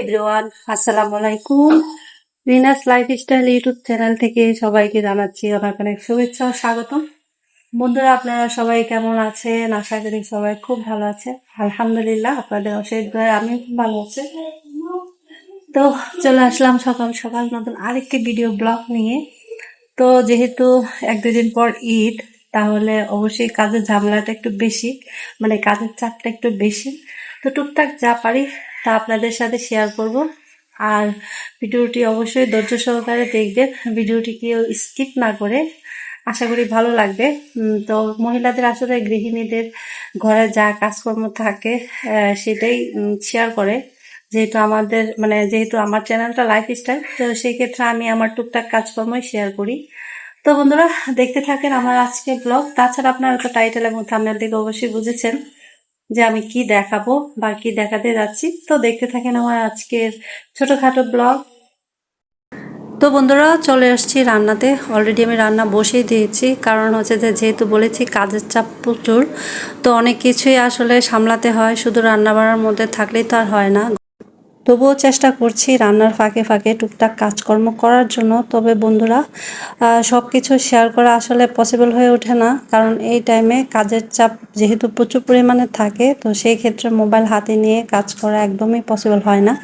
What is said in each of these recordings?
Everyone, আসসালামু আলাইকুম। Rina's lifestyle YouTube channel থেকে সবাইকে জানাচ্ছি অনেক অনেক শুভেচ্ছা ও স্বাগতম। বন্ধুরা, আপনারা সবাই কেমন আছেন? আশা করি সবাই খুব ভালো আছে। আলহামদুলিল্লাহ, আপনাদের অশেষ দয়ায় আমি খুব ভালো আছি। তো চলে আসলাম সকাল সকাল নতুন আরেকটি ভিডিও ব্লগ নিয়ে। তো যেহেতু এক দুদিন পর ঈদ, তাহলে অবশ্যই কাজের ঝামেলাটা একটু বেশি, মানে কাজের চাপটা একটু বেশি। তো টুকটাক যা পারি তা আপনাদের সাথে শেয়ার করব। আর ভিডিওটি অবশ্যই ধৈর্য সহকারে দেখবেন, ভিডিওটি কেউ স্কিপ না করে। আশা করি ভালো লাগবে। তো মহিলাদের আসলে গৃহিণীদের ঘরে যা কাজকর্ম থাকে সেটাই শেয়ার করে। যেহেতু আমার চ্যানেলটা লাইফস্টাইল, তো সেই ক্ষেত্রে আমি আমার টুকটাক কাজকর্মই শেয়ার করি। তো বন্ধুরা, দেখতে থাকেন আমার আজকে ব্লগ। তাছাড়া আপনারা তো টাইটেল এবং থাম্বনেল থেকে অবশ্যই বুঝেছেন যে আমি কি দেখাবো বা কি দেখাতে যাচ্ছি। তো দেখতে থাকেন আমার আজকের ছোটখাটো ব্লগ। তো বন্ধুরা, চলে আসছি রান্নাতে। অলরেডি আমি রান্না বসিয়ে দিয়েছি, কারণ হচ্ছে যে যেহেতু বলেছি কাজের চাপ প্রচুর, তো অনেক কিছুই আসলে সামলাতে হয়। শুধু রান্না বান্নার মধ্যে থাকলেই তো আর হয় না। তবুও চেষ্টা করছি রান্নার ফাঁকে ফাঁকে টুকটাক কাজকর্ম করার জন্য। তবে বন্ধুরা, সব কিছু শেয়ার করা আসলে পসিবল হয়ে ওঠে না, কারণ এই টাইমে কাজের চাপ যেহেতু প্রচুর পরিমাণে থাকে, তো সেই ক্ষেত্রে মোবাইল হাতে নিয়ে কাজ করা একদমই পসিবল হয় না।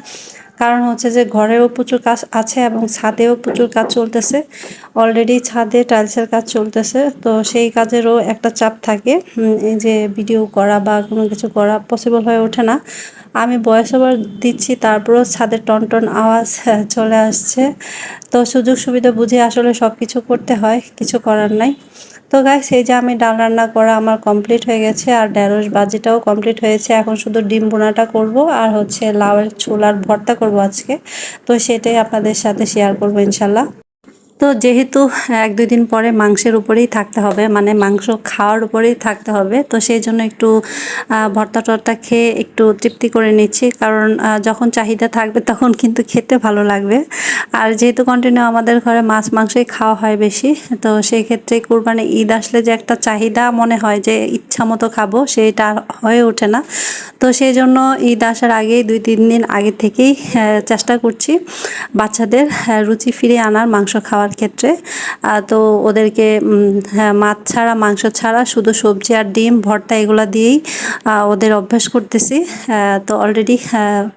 কারণ হচ্ছে যে ঘরেও প্রচুর কাজ আছে এবং ছাদেও প্রচুর কাজ চলতেছে। অলরেডি ছাদে টাইলসের কাজ চলতেছে, তো সেই কাজেরও একটা চাপ থাকে। এই যে ভিডিও করা বা কোনো কিছু করা পসিবল হয়ে ওঠে না। আমি ভয়েস ওভার দিচ্ছি, তারপরেও ছাদের টনটন আওয়াজ চলে আসছে। তো সুযোগ সুবিধা বুঝে আসলে সব কিছু করতে হয়, কিছু করার নাই। তো গাইস, এই যে আমি ডাল রান্না করা আমার কমপ্লিট হয়ে গেছে, আর ঢেঁড়স ভাজিটাও কমপ্লিট হয়েছে। এখন শুধু ডিম বোনাটা করব, আর হচ্ছে লাউয়ের ছোলার ভর্তা করব আজকে। তো সেটাই আপনাদের সাথে শেয়ার করব ইনশাল্লাহ। তো যেহেতু এক দুই দিন পরে মাংসের উপরেই থাকতে হবে, মানে মাংস খাওয়ার উপরেই থাকতে হবে, তো সেই জন্য একটু ভর্তা টর্তা খেয়ে একটু তৃপ্তি করে নিচ্ছি। কারণ যখন চাহিদা থাকবে তখন কিন্তু খেতে ভালো লাগবে। আর যেহেতু কন্টিনিউ আমাদের ঘরে মাছ মাংসই খাওয়া হয় বেশি, তো সেই ক্ষেত্রে কুরবানি ঈদ আসলে যে একটা চাহিদা মনে হয় যে ইচ্ছা মতো খাবো, সেটা হয়ে ওঠে না। তো সেই জন্য ঈদ আসার আগেই 2-3 দিন আগে থেকেই চেষ্টা করছি বাচ্চাদের রুচি ফিরিয়ে আনার মাংস খাওয়ার ক্ষেত্রে। তো ওদেরকে মাছ ছাড়া, মাংস ছাড়া শুধু সবজি আর ডিম ভর্তা এগুলো দিয়েই ওদের অভ্যাস করতেছি। তো অলরেডি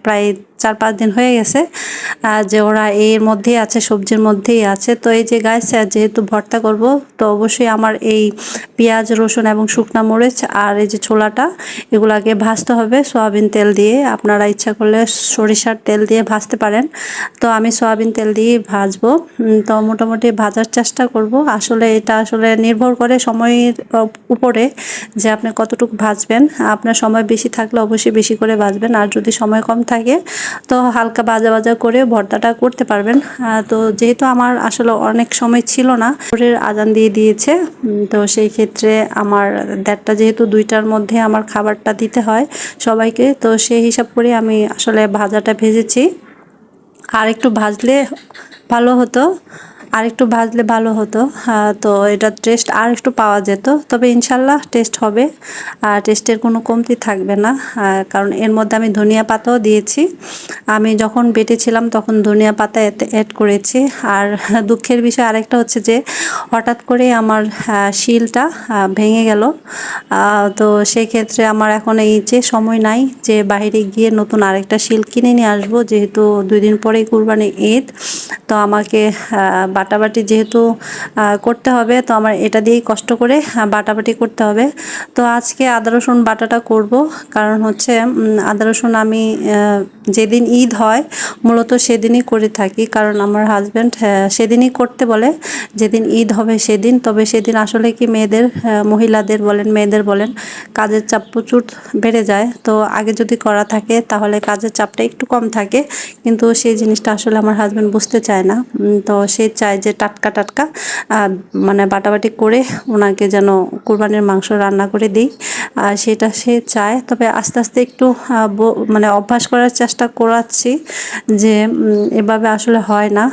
প্রায় 4-5 দিন হয়ে গেছে যে ওরা এর মধ্যেই আছে, সবজির মধ্যেই আছে। তো এই যে গাইস, যেহেতু ভর্তা করব, তো অবশ্যই আমার এই পেঁয়াজ রসুন এবং শুকনা মরিচ আর এই যে ছোলাটা, এগুলাকে ভাজতে হবে সয়াবিন তেল দিয়ে। আপনারা ইচ্ছা করলে সরিষার তেল দিয়ে ভাজতে পারেন, তো আমি সয়াবিন তেল দিয়ে ভাজবো। তো মোটামুটি ভাজার চেষ্টা করব। আসলে এটা আসলে নির্ভর করে সময়ের উপরে, যে আপনি কতটুকু ভাজবেন। আপনার সময় বেশি থাকলে অবশ্যই বেশি করে ভাজবেন, আর যদি সময় কম থাকে তো হালকা ভাজা ভাজা করে ভর্তাটা করতে পারবেন। তো যেহেতু আমার আসলে অনেক সময় ছিল না, ভোরের আজান দিয়ে দিয়েছে, তো সেই ক্ষেত্রে আমার 1:30টা, যেহেতু 2টার মধ্যে আমার খাবারটা দিতে হয় সবাইকে, তো সেই হিসাব করে আমি আসলে ভাজাটা ভেজেছি। আর একটু ভাজলে ভালো হতো, আর একটু ভাজলে ভালো হতো। তো এটা টেস্ট আর একটু পাওয়া যেত, তবে ইনশাল্লাহ টেস্ট হবে, আর টেস্টের কোনো কমতি থাকবে না। কারণ এর মধ্যে আমি ধনিয়া পাতাও দিয়েছি। আমি যখন বেটেছিলাম তখন ধনিয়া পাতা এতে অ্যাড করেছি। আর দুঃখের বিষয় আরেকটা হচ্ছে যে হঠাৎ করে আমার শিলটা ভেঙে গেল। তো সেই ক্ষেত্রে আমার এখন এই যে সময় নাই যে বাইরে গিয়ে নতুন আরেকটা শিল কিনে নিয়ে আসবো, যেহেতু 2 দিন পরেই কুরবানি ঈদ। তো আমাকে বাটাবাটি যেহেতু করতে হবে, তো আমার এটা দিয়েই কষ্ট করে বাটাবাটি করতে হবে। তো আজকে আদা রসুন বাটাটা করব, কারণ হচ্ছে আদা রসুন আমি যেদিন ঈদ হয় মূলত সেদিনই করে থাকি, কারণ আমার হাজব্যান্ড সেদিনই করতে বলে, যেদিন ঈদ হবে সেদিন। তবে সেদিন আসলে কি মহিলাদের বলেন, মেয়েদের বলেন, কাজের চাপ প্রচুর বেড়ে যায়। তো আগে যদি করা থাকে তাহলে কাজের চাপটা একটু কম থাকে, কিন্তু সেই জিনিসটা আসলে আমার হাজব্যান্ড বুঝতে চায় না। তো সে চায় যে টাটকা টাটকা মানে বাটাবাটি করে ওনাকে যেন কুরবানির মাংস রান্না করে দিই, সেটা সে চায়। তবে আস্তে আস্তে একটু মানে অভ্যাস করার চেষ্টা করাচ্ছি, যে এভাবে আসলে হয় না,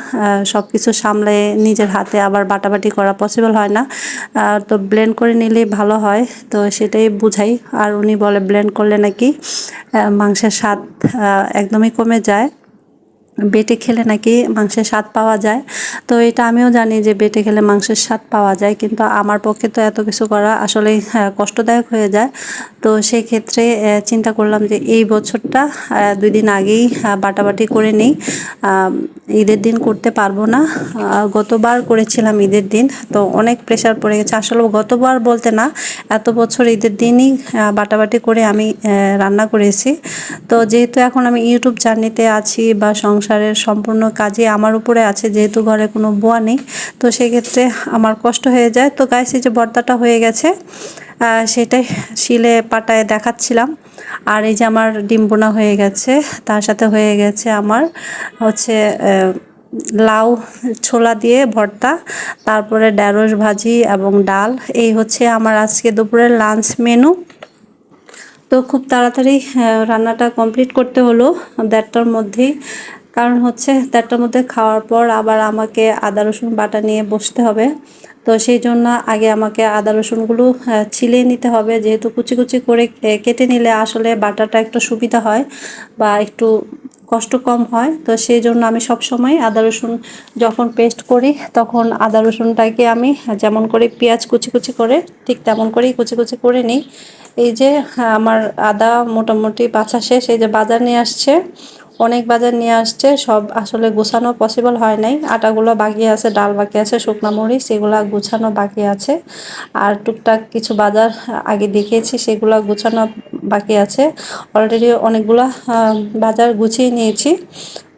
সব কিছু সামলে নিজের হাতে আবার বাটাবাটি করা পসিবল হয় না। তো ব্লেন্ড করে নিলেই ভালো হয়, তো সেটাই বুঝাই। আর উনি বলে ব্লেন্ড করলে নাকি মাংসের স্বাদ একদমই কমে যায়। বেটে খেলে নাকি মাংসের স্বাদ পাওয়া যায়। তো এটা আমিও জানি যে বেটে খেলে মাংসের স্বাদ পাওয়া যায়, কিন্তু আমার পক্ষে তো এত কিছু করা আসলেই কষ্টদায়ক হয়ে যায়। তো সেই ক্ষেত্রে চিন্তা করলাম যে এই বছরটা 2 দিন আগেই বাটাবাটি করে নিই। ঈদের দিন করতে পারবো না, গতবার করেছিলাম ঈদের দিন, তো অনেক প্রেশার পড়ে গেছে। আসলে গতবার বলতে না, এত বছর ঈদের দিনই বাটাবাটি করে আমি রান্না করেছি। তো যেহেতু এখন আমি ইউটিউব জার্নিতে আছি বা সংসারের সম্পূর্ণ কাজই আমার উপরে আছে, যেহেতু ঘরে কোনো বুয়া নেই, তো সেক্ষেত্রে আমার কষ্ট হয়ে যায়। তো গাইস, এই যে ভর্তাটা হয়ে গেছে, সেটাই শিলে পাটায় দেখাচ্ছিলাম। আর এই যে আমার ডিম বোনা হয়ে গেছে, তার সাথে হয়ে গেছে আমার হচ্ছে লাউ ছোলা দিয়ে ভর্তা, তারপরে ঢেঁড়স ভাজি এবং ডাল। এই হচ্ছে আমার আজকে দুপুরের লাঞ্চ মেনু। তো খুব তাড়াতাড়ি রান্নাটা কমপ্লিট করতে হলো 1:30টার মধ্যেই, কারণ হচ্ছে 1:30টার মধ্যে খাওয়ার পর আবার আমাকে আদা রসুন বাটা নিয়ে বসতে হবে। তো সেই জন্য আগে আমাকে আদা রসুনগুলো ছিলে নিতে হবে, যেহেতু কুচি কুচি করে কেটে নিলে আসলে বাটাটা একটু সুবিধা হয় বা একটু কষ্ট কম হয়। তো সেই জন্য আমি সব সময় আদা রসুন যখন পেস্ট করি, তখন আদা রসুনটাকে আমি যেমন করে পেঁয়াজ কুচি কুচি করে ঠিক তেমন করেই কুচি কুচি করে নিই। এই যে আমার আদা মোটামুটি বাছা শেষ। এই যে বাজার নিয়ে আসছে, অনেক বাজার নিয়ে আসছে, সব আসলে গোছানো পসিবল হয় নাই। আটাগুলো বাকি আছে, ডাল বাকি আছে, শুকনো মরিচ সেগুলো গুছানো বাকি আছে, আর টুকটাক কিছু বাজার আগে দেখিয়েছি সেগুলো গুছানো বাকি আছে। অলরেডি অনেকগুলো বাজার গুছিয়ে নিয়েছি।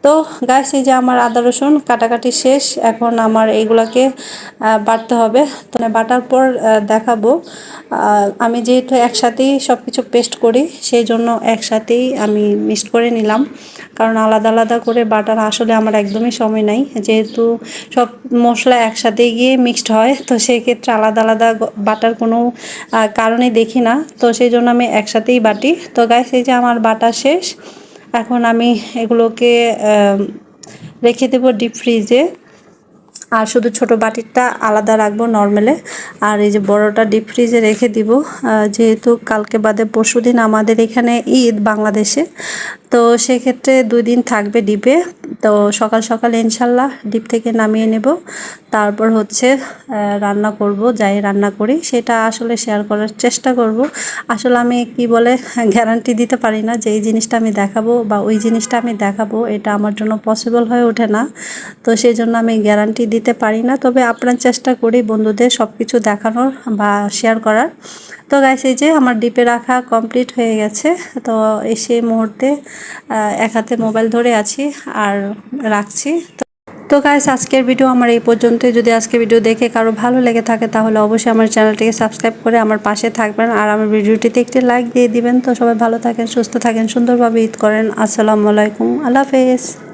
তো গাইস, এই যে আমার আদা রসুন কাটাকাটি শেষ, এখন আমার এইগুলাকে বাটতে হবে। তো বাটার পর দেখাবো। আমি যেহেতু একসাথেই সব কিছু পেস্ট করি, সেই জন্য একসাথেই আমি মিক্সড করে নিলাম, কারণ আলাদা আলাদা করে বাটার আসলে আমার একদমই সময় নাই। যেহেতু সব মশলা একসাথে গিয়ে মিক্সড হয়, তো সেই ক্ষেত্রে আলাদা আলাদা বাটার কোনো কারণে দেখি না, তো সেই জন্য আমি একসাথেই বাটি। তো গাইস, এই যে আমার বাটা শেষ, এখন আমি এগুলোকে রেখে দেবো ডিপ ফ্রিজে। আর শুধু ছোট বাটিটা আলাদা রাখবো নর্মালে, আর এই যে বড়টা ডিপ ফ্রিজে রেখে দিব। যেহেতু কালকে বাদে পরশুদিন আমাদের এখানে ঈদ বাংলাদেশে, তো সেক্ষেত্রে 2 দিন থাকবে ডিপে। তো সকাল সকাল ইনশাল্লাহ ডিপ থেকে নামিয়ে নেব, তারপর হচ্ছে রান্না করব। যাই রান্না করি সেটা আসলে শেয়ার করার চেষ্টা করব। আসলে আমি কি বলে গ্যারান্টি দিতে পারি না যে এই জিনিসটা আমি দেখাবো বা ওই জিনিসটা আমি দেখাবো, এটা আমার জন্য পসিবল হয়ে ওঠে না। তো সেই জন্য আমি গ্যারান্টি দিতে পারি না, তবে আপনার চেষ্টা করি বন্ধুদের সব কিছু দেখানোর বা শেয়ার করার। তো গাইস, এই যে আমার ডিপে রাখা কমপ্লিট হয়ে গেছে। তো এই সেই মুহূর্তে এক হাতে মোবাইল ধরে আছি আর রাখছি। তো গাইস, আজকের ভিডিও আমার এই পর্যন্তই। যদি আজকের ভিডিও দেখে কারো ভালো লেগে থাকে, তাহলে অবশ্যই আমার চ্যানেলটিকে সাবস্ক্রাইব করে আমার পাশে থাকবেন, আর আমার ভিডিওটিতে একটি লাইক দিয়ে দিবেন। তো সবাই ভালো থাকেন, সুস্থ থাকেন, সুন্দরভাবে ঈদ করেন। আসসালামু আলাইকুম, আল্লাহ হাফেজ।